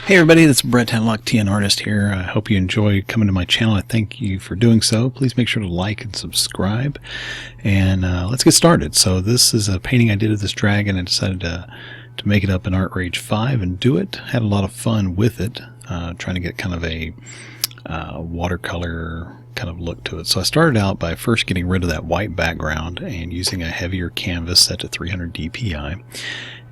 Hey everybody, this is Brett Tadlock, TN Artist here. I hope you enjoy coming to my channel. I thank you for doing so. Please make sure to like and subscribe. And let's get started. So this is a painting I did of this dragon. I decided to make it up in Artrage 5 and do it. Had a lot of fun with it, trying to get kind of a watercolor kind of look to it. So I started out by first getting rid of that white background and using a heavier canvas set to 300 dpi.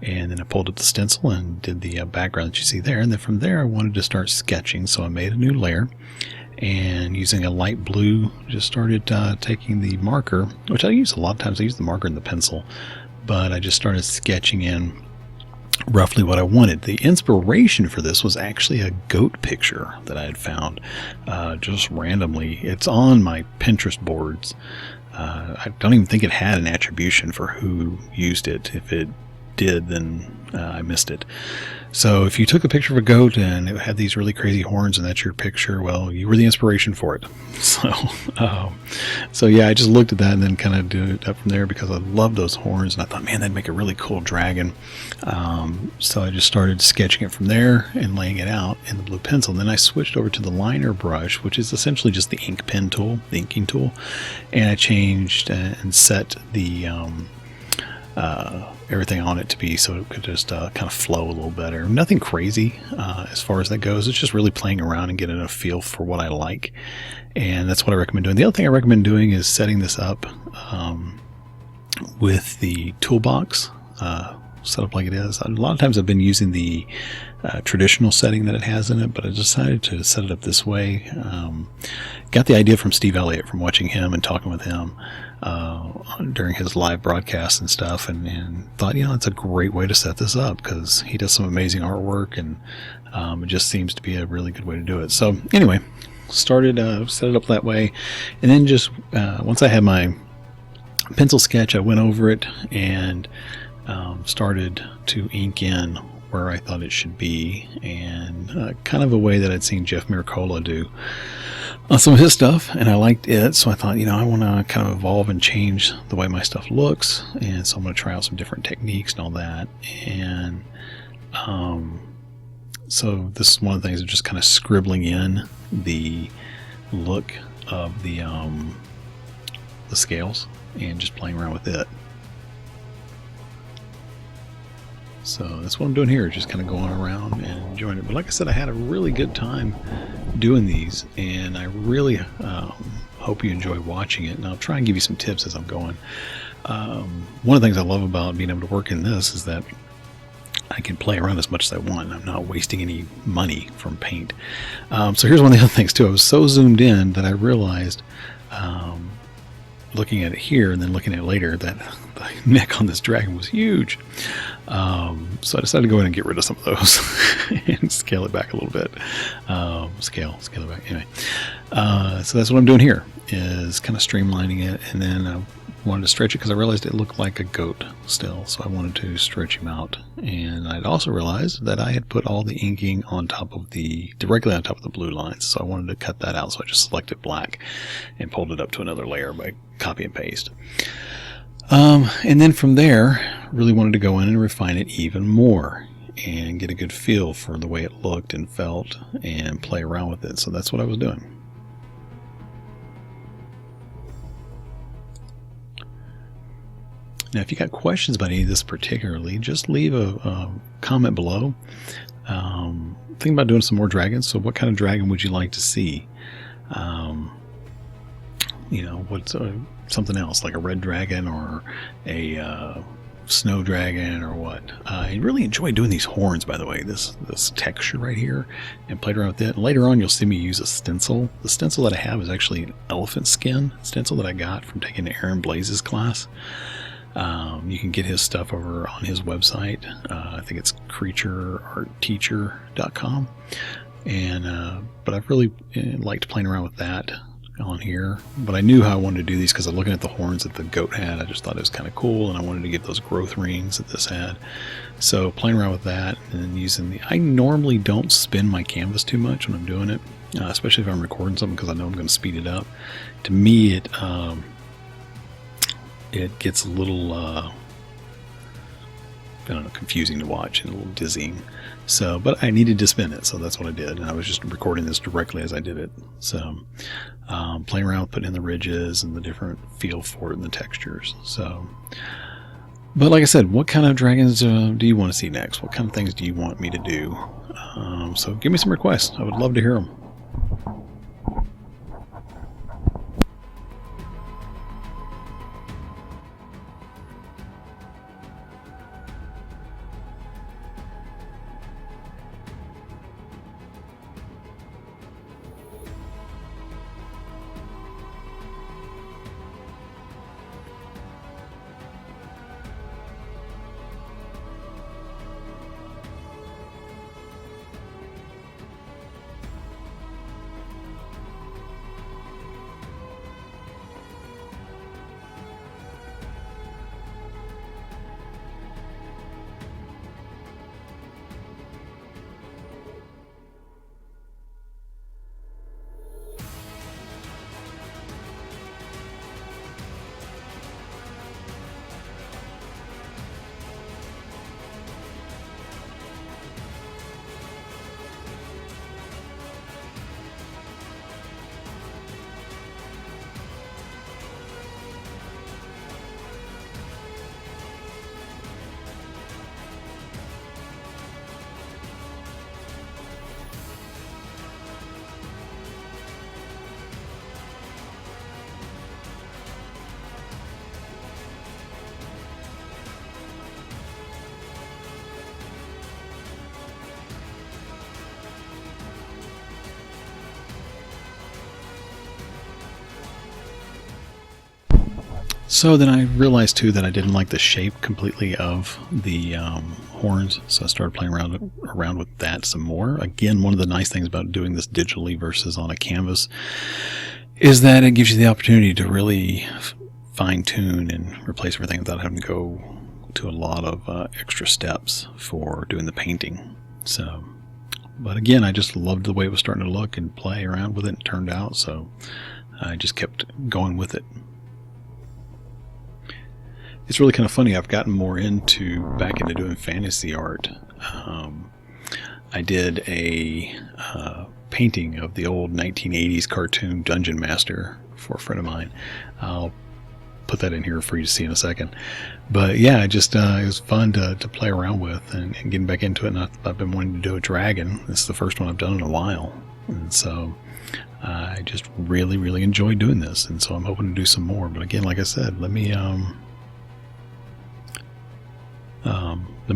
And then I pulled up the stencil and did the background that you see there. And then from there I wanted to start sketching, so I made a new layer and using a light blue just started taking the marker, which I use a lot of times. I use the marker and the pencil, but I just started sketching in roughly what I wanted. The inspiration for this was actually a goat picture that I had found just randomly. It's on my Pinterest boards. I don't even think it had an attribution for who used it. If it did, then I missed it. So if you took a picture of a goat and it had these really crazy horns and that's your picture, well, you were the inspiration for it. So yeah, I just looked at that and then kind of did it up from there because I love those horns and I thought, man, that'd make a really cool dragon. So I just started sketching it from there and laying it out in the blue pencil. And then I switched over to the liner brush, which is essentially just the ink pen tool, the inking tool, and I changed and set the everything on it to be so it could just kind of flow a little better. Nothing crazy as far as that goes. It's just really playing around and getting a feel for what I like, and that's what I recommend doing. The other thing I recommend doing is setting this up with the toolbox set up like it is. A lot of times I've been using the traditional setting that it has in it, but I decided to set it up this way. Got the idea from Steve Elliott from watching him and talking with him during his live broadcasts and stuff, and thought, you know, it's a great way to set this up because he does some amazing artwork, and it just seems to be a really good way to do it. So anyway, started set it up that way, and then just once I had my pencil sketch, I went over it and started to ink in where I thought it should be, and kind of a way that I'd seen Jeff Miracola do on some of his stuff, and I liked it, so I thought, you know, I want to kind of evolve and change the way my stuff looks, and so I'm going to try out some different techniques and all that. And so this is one of the things of just kind of scribbling in the look of the scales and just playing around with it. So that's what I'm doing here, just kind of going around and enjoying it. But like I said, I had a really good time doing these, and I really hope you enjoy watching it. And I'll try and give you some tips as I'm going. One of the things I love about being able to work in this is that I can play around as much as I want. I'm not wasting any money from paint. So here's one of the other things too. I was so zoomed in that I realized, looking at it here and then looking at it later, that the neck on this dragon was huge. So I decided to go in and get rid of some of those and scale it back a little bit. Scale it back. Anyway, so that's what I'm doing here, is kind of streamlining it, and then I wanted to stretch it because I realized it looked like a goat still, so I wanted to stretch him out. And I'd also realized that I had put all the inking on top of directly on top of the blue lines, so I wanted to cut that out, so I just selected black and pulled it up to another layer by copy and paste. And then from there, really wanted to go in and refine it even more and get a good feel for the way it looked and felt and play around with it. So that's what I was doing. Now, if you got questions about any of this particularly, just leave a comment below. Think about doing some more dragons. So what kind of dragon would you like to see? You know, what's something else, like a red dragon or a snow dragon or what? I really enjoy doing these horns, by the way, this texture right here, and played around with it. And later on, you'll see me use a stencil. The stencil that I have is actually an elephant skin stencil that I got from taking Aaron Blaze's class. You can get his stuff over on his website. I think it's creatureartteacher.com. And but I've really liked playing around with that on here, but I knew how I wanted to do these because I'm looking at the horns that the goat had. I just thought it was kind of cool, and I wanted to get those growth rings that this had. So playing around with that, and then using I normally don't spin my canvas too much when I'm doing it, especially if I'm recording something, because I know I'm going to speed it up. To me, it gets a little I don't know, confusing to watch and a little dizzying. So, but I needed to spin it, so that's what I did. And I was just recording this directly as I did it. So, playing around with putting in the ridges and the different feel for it and the textures. So, but like I said, what kind of dragons do you want to see next? What kind of things do you want me to do? So give me some requests. I would love to hear them. So then I realized too that I didn't like the shape completely of the horns, so I started playing around with that some more. Again, one of the nice things about doing this digitally versus on a canvas is that it gives you the opportunity to really fine-tune and replace everything without having to go to a lot of extra steps for doing the painting. So, but again, I just loved the way it was starting to look and play around with it and turned out, so I just kept going with it. It's really kind of funny. I've gotten more back into doing fantasy art. I did a painting of the old 1980s cartoon Dungeon Master for a friend of mine. I'll put that in here for you to see in a second. But yeah, it was fun to play around with and getting back into it. And I've been wanting to do a dragon. This is the first one I've done in a while. And so I just really, really enjoyed doing this. And so I'm hoping to do some more. But again, like I said, let me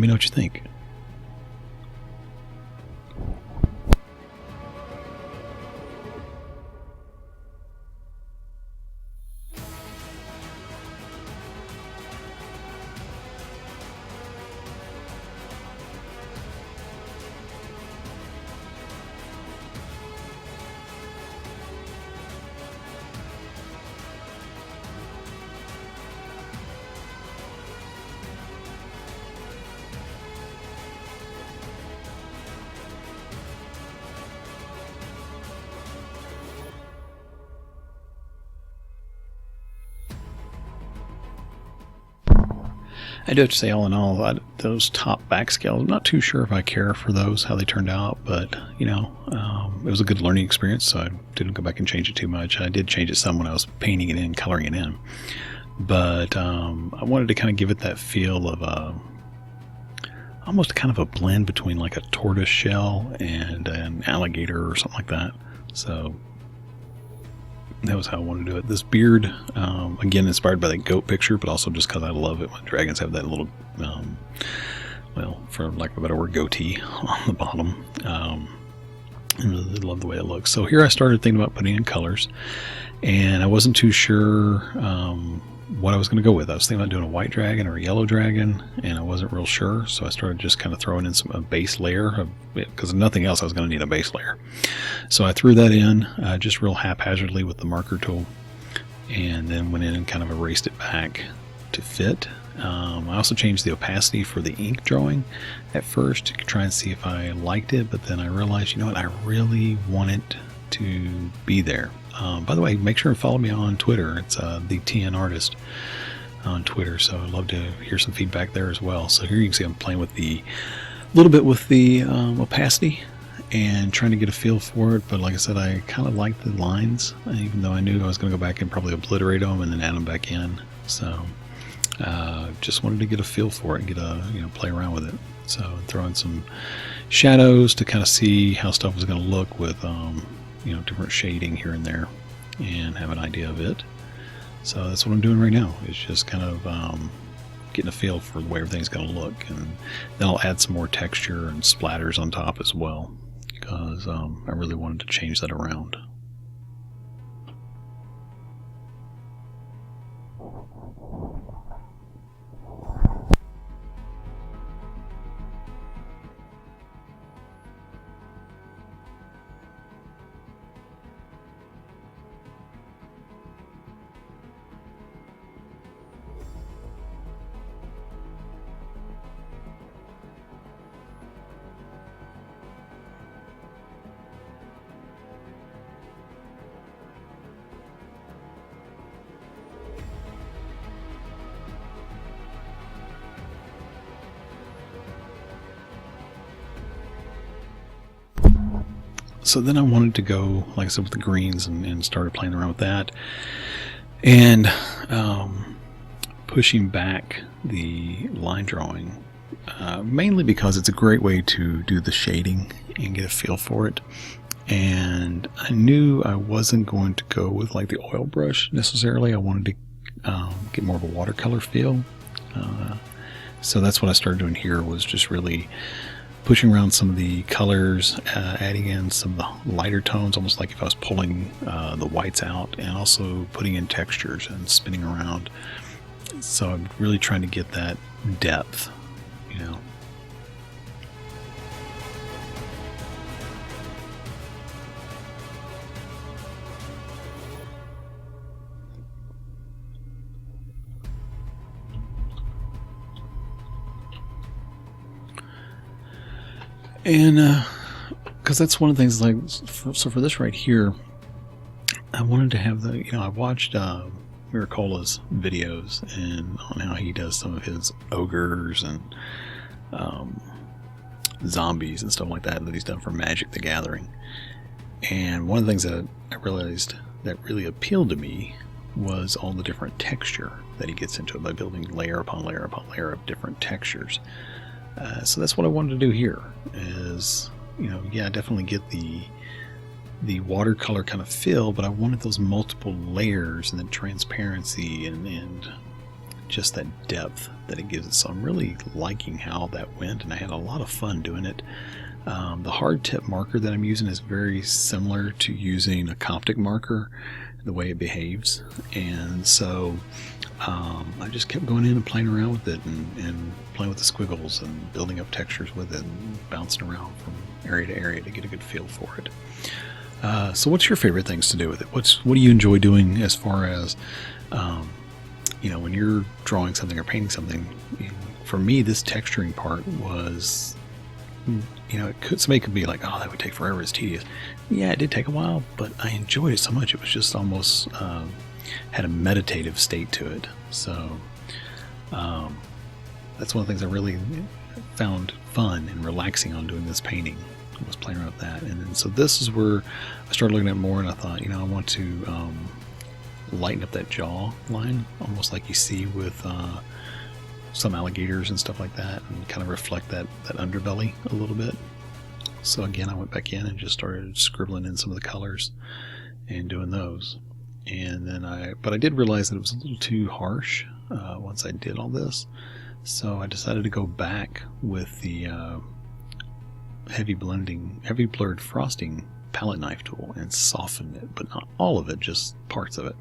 know what you think. I do have to say, all in all, those top back scales, I'm not too sure if I care for those, how they turned out, but, you know, it was a good learning experience, so I didn't go back and change it too much. I did change it some when I was painting it in, coloring it in, but I wanted to kind of give it that feel of almost kind of a blend between like a tortoise shell and an alligator or something like that. So that was how I wanted to do it. This beard, again, inspired by that goat picture, but also just because I love it when dragons have that little, well, for lack of a better word, goatee on the bottom. I really love the way it looks. So here I started thinking about putting in colors, and I wasn't too sure what I was going to go with. I was thinking about doing a white dragon or a yellow dragon, and I wasn't real sure, so I started just kind of throwing in a base layer, because nothing else I was going to need a base layer. So I threw that in just real haphazardly with the marker tool, and then went in and kind of erased it back to fit. I also changed the opacity for the ink drawing at first to try and see if I liked it, but then I realized, you know what, I really want it to be there. By the way, make sure and follow me on Twitter. It's the TN Artist. on Twitter, so I'd love to hear some feedback there as well. So here you can see I'm playing with a little bit with the opacity and trying to get a feel for it. But like I said, I kind of like the lines, even though I knew I was going to go back and probably obliterate them and then add them back in. So just wanted to get a feel for it and get a play around with it. So throw in some shadows to kind of see how stuff was going to look with different shading here and there, and have an idea of it. So that's what I'm doing right now. It's just kind of getting a feel for the way everything's going to look, and then I'll add some more texture and splatters on top as well, because I really wanted to change that around. So then I wanted to go, like I said, with the greens and started playing around with that, and pushing back the line drawing, mainly because it's a great way to do the shading and get a feel for it. And I knew I wasn't going to go with like the oil brush necessarily. I wanted to get more of a watercolor feel. So that's what I started doing here, was just really pushing around some of the colors, adding in some of the lighter tones, almost like if I was pulling the whites out, and also putting in textures and spinning around. So I'm really trying to get that depth, And because that's one of the things, like, so for this right here, I wanted to have I watched Miracola's videos and on how he does some of his ogres and zombies and stuff like that he's done for Magic the Gathering. And one of the things that I realized that really appealed to me was all the different texture that he gets into it by building layer upon layer upon layer of different textures. So that's what I wanted to do here, is, definitely get the watercolor kind of feel, but I wanted those multiple layers and the transparency and just that depth that it gives it. So I'm really liking how that went, and I had a lot of fun doing it. The hard tip marker that I'm using is very similar to using a Coptic marker, the way it behaves, and so I just kept going in and playing around with it and playing with the squiggles and building up textures with it and bouncing around from area to area to get a good feel for it. So what's your favorite things to do with it? What do you enjoy doing as far as when you're drawing something or painting something? For me, this texturing part was, somebody could be like, oh, that would take forever, it's tedious. Yeah, it did take a while, but I enjoyed it so much. It was just almost had a meditative state to it. So that's one of the things I really found fun and relaxing on doing this painting, was playing around with that. And then, so this is where I started looking at more, and I thought, I want to lighten up that jaw line, almost like you see with some alligators and stuff like that, and kind of reflect that underbelly a little bit. So again, I went back in and just started scribbling in some of the colors and doing those. And then I did realize that it was a little too harsh once I did all this. So I decided to go back with the heavy blurred frosting palette knife tool and soften it, but not all of it, just parts of it.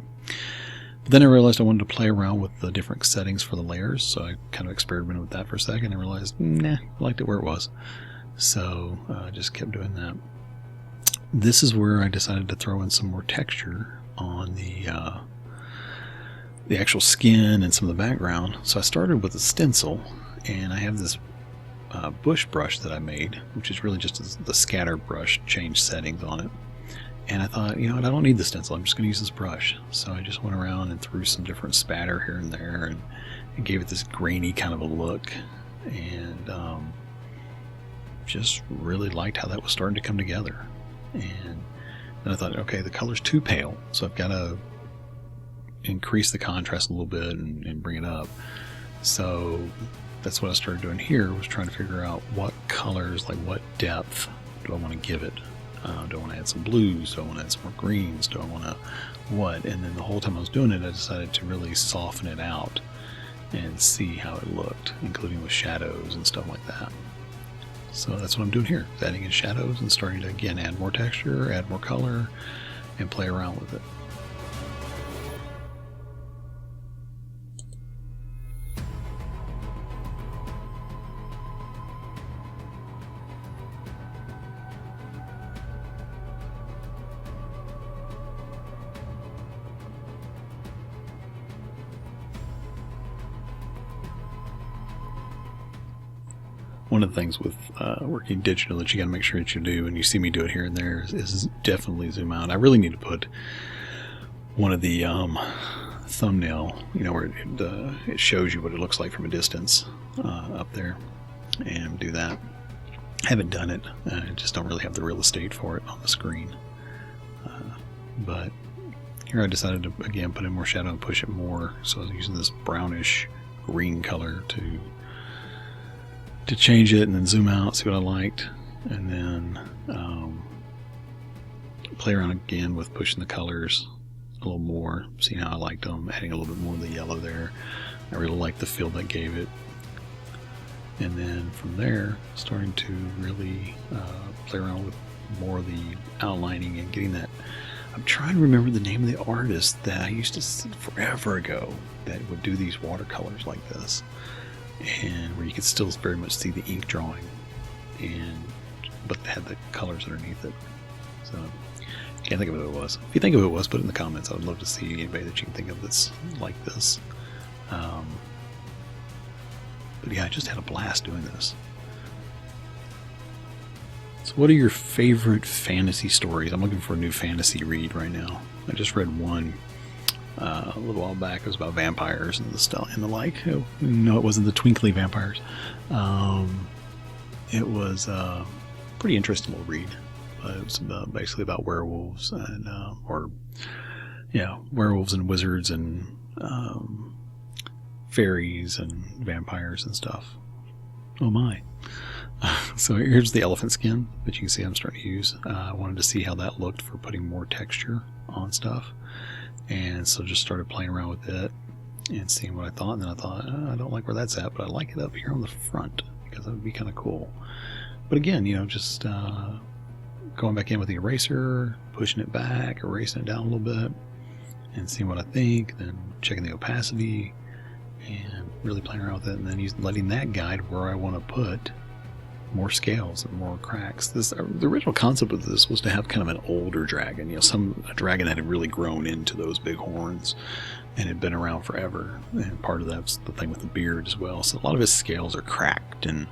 But then I realized I wanted to play around with the different settings for the layers, so I kind of experimented with that for a second and realized, I liked it where it was. So I just kept doing that. This is where I decided to throw in some more texture on the actual skin and some of the background. So I started with a stencil, and I have this bush brush that I made, which is really just the scatter brush, change settings on it. And I thought, you know what, I don't need the stencil, I'm just going to use this brush. So I just went around and threw some different spatter here and there, and gave it this grainy kind of a look. And just really liked how that was starting to come together. And then I thought, okay, the color's too pale, so I've got to increase the contrast a little bit and bring it up. So that's what I started doing here, was trying to figure out what colors, like what depth do I want to give it. Do I want to add some blues? Do I want to add some more greens? Do I want to what? And then the whole time I was doing it, I decided to really soften it out and see how it looked, including with shadows and stuff like that. So that's what I'm doing here, adding in shadows and starting to, again, add more texture, add more color, and play around with it. One of the things with working digital that you got to make sure that you do, and you see me do it here and there, is definitely zoom out. I really need to put one of the thumbnail, you know, where it shows you what it looks like from a distance up there, and do that. I haven't done it. I just don't really have the real estate for it on the screen. But here I decided to, again, put in more shadow and push it more. So I was using this brownish green color to change it, and then zoom out, see what I liked, and then play around again with pushing the colors a little more, seeing how I liked them, adding a little bit more of the yellow there. I really liked the feel that gave it. And then from there, starting to really play around with more of the outlining and getting that. I'm trying to remember the name of the artist that I used to see forever ago that would do these watercolors like this, and where you could still very much see the ink drawing, but had the colors underneath it. So can't think of who it was. If you think of who it was, put it in the comments. I would love to see anybody that you can think of that's like this. But yeah, I just had a blast doing this. So what are your favorite fantasy stories? I'm looking for a new fantasy read right now. I just read one a little while back. It was about vampires and the like. No, it wasn't the twinkly vampires. It was a pretty interesting little read. It was basically about werewolves and werewolves and wizards and fairies and vampires and stuff. Oh my. So here's the elephant skin that you can see I'm starting to use. I wanted to see how that looked for putting more texture on stuff. And so just started playing around with it and seeing what I thought. And then I thought, I don't like where that's at, but I like it up here on the front because that would be kind of cool. But again, just going back in with the eraser, pushing it back, erasing it down a little bit, and seeing what I think, then checking the opacity, and really playing around with it, and then letting that guide where I want to put more scales and more cracks. The original concept of this was to have kind of an older dragon, a dragon that had really grown into those big horns and had been around forever. And part of that's the thing with the beard as well. So a lot of his scales are cracked and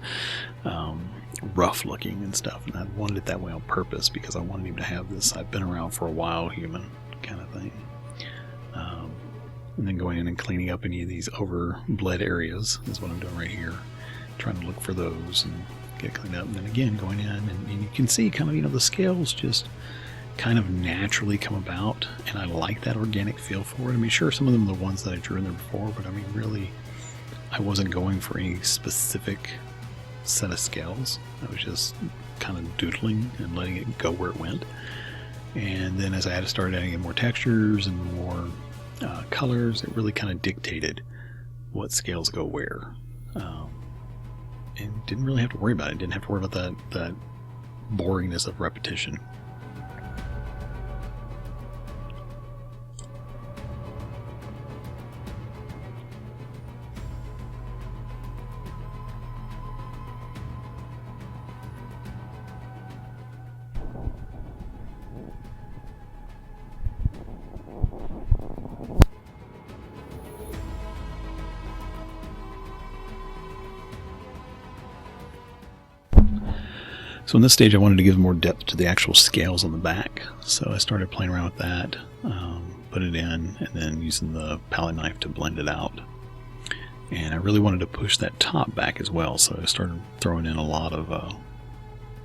rough looking and stuff. And I wanted it that way on purpose because I wanted him to have this I've been around for a while human kind of thing. And then going in and cleaning up any of these overbled areas is what I'm doing right here. Trying to look for those and get cleaned up, and then again going in and you can see kind of the scales just kind of naturally come about, and I like that organic feel for it. I mean, sure, some of them are the ones that I drew in there before, but I mean, really, I wasn't going for any specific set of scales. I was just kind of doodling and letting it go where it went. And then as I started adding in more textures and more colors, it really kind of dictated what scales go where. And didn't really have to worry about it. Didn't have to worry about that boringness of repetition. So in this stage I wanted to give more depth to the actual scales on the back, so I started playing around with that, put it in, and then using the palette knife to blend it out. And I really wanted to push that top back as well, so I started throwing in a lot of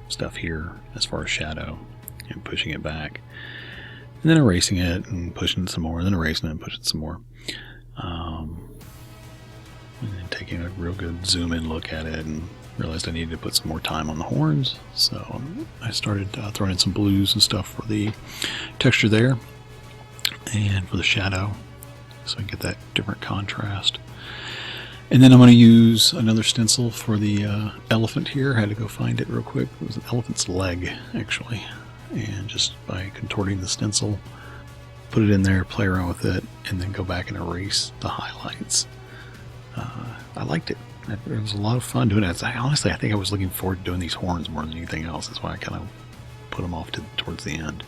stuff here as far as shadow and pushing it back, and then erasing it and pushing it some more, and then erasing it and pushing it some more, and then taking a real good zoom in look at it, and realized I needed to put some more time on the horns, so I started throwing in some blues and stuff for the texture there and for the shadow, so I can get that different contrast. And then I'm going to use another stencil for the elephant here. I had to go find it real quick. It was an elephant's leg, actually. And just by contorting the stencil, put it in there, play around with it, and then go back and erase the highlights. I liked it. It was a lot of fun doing it. Honestly, I think I was looking forward to doing these horns more than anything else. That's why I kind of put them off towards the end.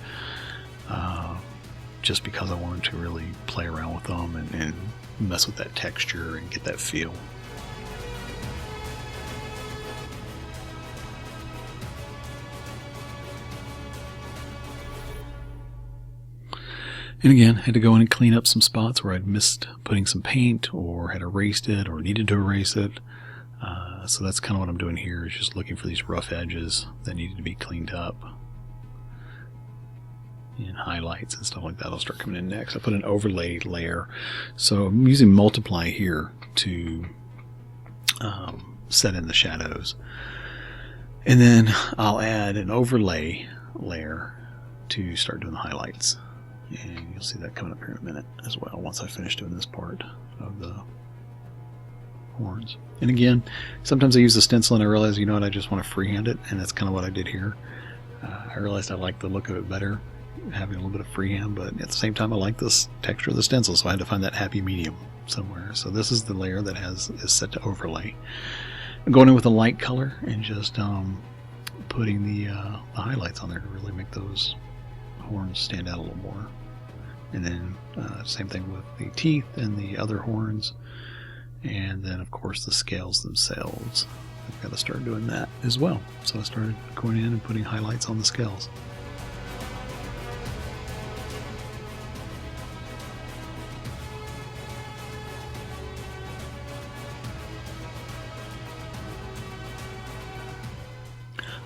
Just because I wanted to really play around with them and mess with that texture and get that feel. And again, I had to go in and clean up some spots where I'd missed putting some paint or had erased it or needed to erase it. So that's kind of what I'm doing here, is just looking for these rough edges that needed to be cleaned up. And highlights and stuff like that will start coming in next. I put an overlay layer, so I'm using multiply here to set in the shadows, and then I'll add an overlay layer to start doing the highlights, and you'll see that coming up here in a minute as well once I finish doing this part of the horns. And again, sometimes I use the stencil and I realize, you know what, I just want to freehand it, and that's kind of what I did here. I realized I like the look of it better having a little bit of freehand, but at the same time I like this texture of the stencil, so I had to find that happy medium somewhere. So this is the layer that is set to overlay. I'm going in with a light color and just putting the highlights on there to really make those horns stand out a little more. And then same thing with the teeth and the other horns, and then of course the scales themselves. I've got to start doing that as well. So I started going in and putting highlights on the scales.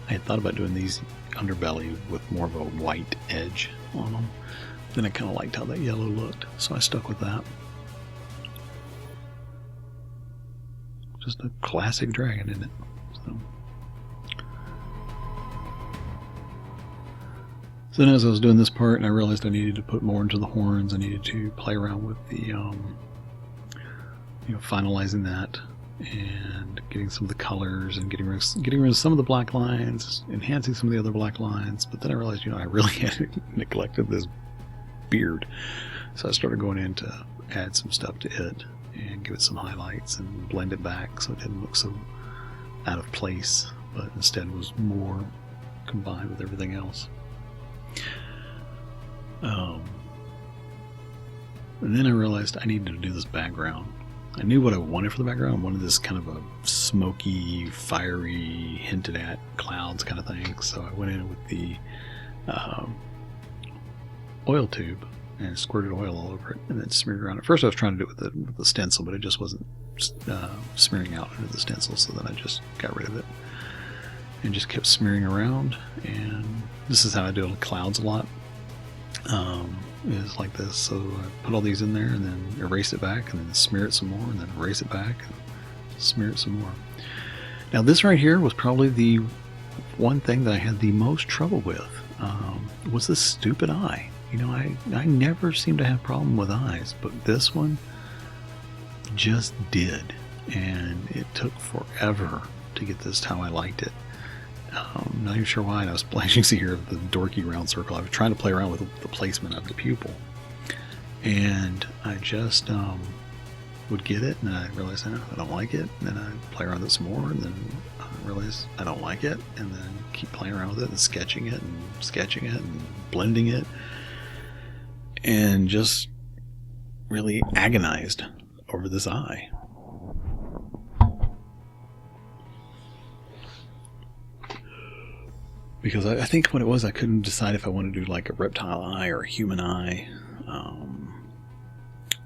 I had thought about doing these underbelly with more of a white edge on them. Then I kind of liked how that yellow looked, so I stuck with that. Just a classic dragon, isn't it? So then as I was doing this part, and I realized I needed to put more into the horns, I needed to play around with the, finalizing that, and getting some of the colors and getting rid of some of the black lines, enhancing some of the other black lines. But then I realized, I really had neglected this beard, so I started going in to add some stuff to it and give it some highlights and blend it back so it didn't look so out of place, but instead was more combined with everything else. And then I realized I needed to do this background. I knew what I wanted for the background. I wanted this kind of a smoky, fiery, hinted at clouds kind of thing. So I went in with the oil tube and squirted oil all over it and then smeared around. At first I was trying to do it with the stencil, but it just wasn't smearing out into the stencil, so then I just got rid of it and just kept smearing around. And this is how I do it with clouds a lot. Is like this. So I put all these in there and then erase it back and then smear it some more and then erase it back and smear it some more. Now this right here was probably the one thing that I had the most trouble with, was this stupid eye. I never seem to have a problem with eyes, but this one just did, and it took forever to get this how I liked it. I'm not even sure why. And I was splashing here of the dorky round circle. I was trying to play around with the placement of the pupil, and I just would get it, and I realized I don't like it, and then I play around with it some more, and then I realized I don't like it, and then keep playing around with it and sketching it and blending it, and just really agonized over this eye. because I think what it was, I couldn't decide if I wanted to do like a reptile eye or a human eye,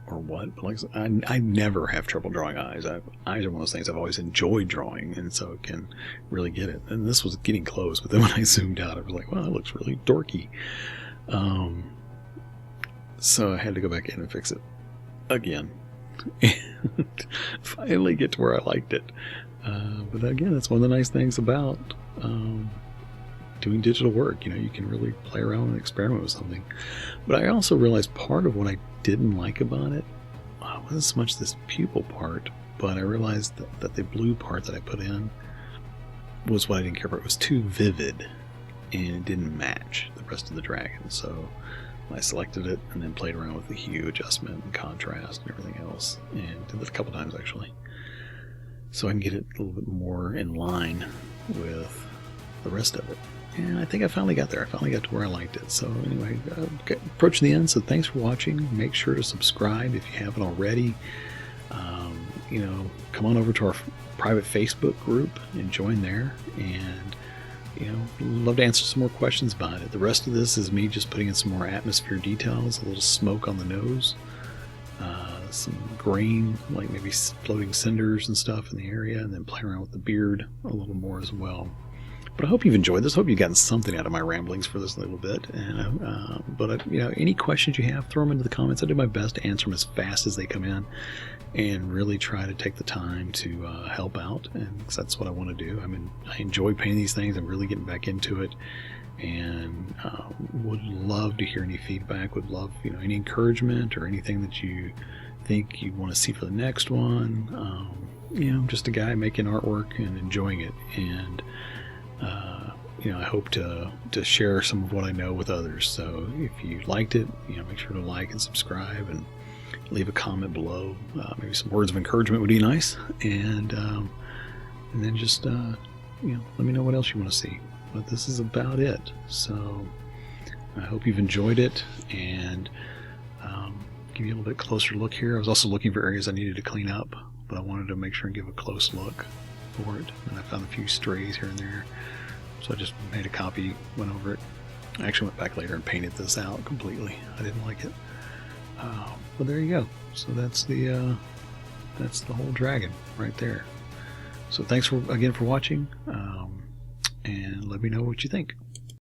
or what. But like I never have trouble drawing eyes. Eyes are one of those things I've always enjoyed drawing, and so it can really get it. And this was getting close, but then when I zoomed out, I was like, "Wow, that looks really dorky." So I had to go back in and fix it again, and finally get to where I liked it. But again, that's one of the nice things about doing digital work. You can really play around and experiment with something. But I also realized part of what I didn't like about it wasn't so much this pupil part, but I realized that the blue part that I put in was what I didn't care for. It was too vivid, and it didn't match the rest of the dragon. So I selected it and then played around with the hue adjustment and contrast and everything else, and did that a couple times actually, so I can get it a little bit more in line with the rest of it. And I think I finally got there. I finally got to where I liked it. So anyway, approaching the end, so thanks for watching. Make sure to subscribe if you haven't already. Come on over to our private Facebook group and join there, and love to answer some more questions about it. The rest of this is me just putting in some more atmosphere details, a little smoke on the nose, some grain, like maybe floating cinders and stuff in the area, and then play around with the beard a little more as well. But I hope you've enjoyed this. I hope you've gotten something out of my ramblings for this little bit. And but any questions you have, throw them into the comments. I do my best to answer them as fast as they come in, and really try to take the time to help out. And that's what I want to do. I enjoy painting these things. I'm really getting back into it, and would love to hear any feedback. Would love any encouragement or anything that you think you want to see for the next one. I'm just a guy making artwork and enjoying it, and I hope to share some of what I know with others. So if you liked it, make sure to like and subscribe and leave a comment below. Maybe some words of encouragement would be nice, and then just let me know what else you want to see. But this is about it. So I hope you've enjoyed it, and give you a little bit closer look here. I was also looking for areas I needed to clean up, but I wanted to make sure and give a close look for it, and I found a few strays here and there, so I just made a copy, went over it. I actually went back later and painted this out completely. I didn't like it, but there you go. So that's the whole dragon right there. So thanks again for watching, and let me know what you think.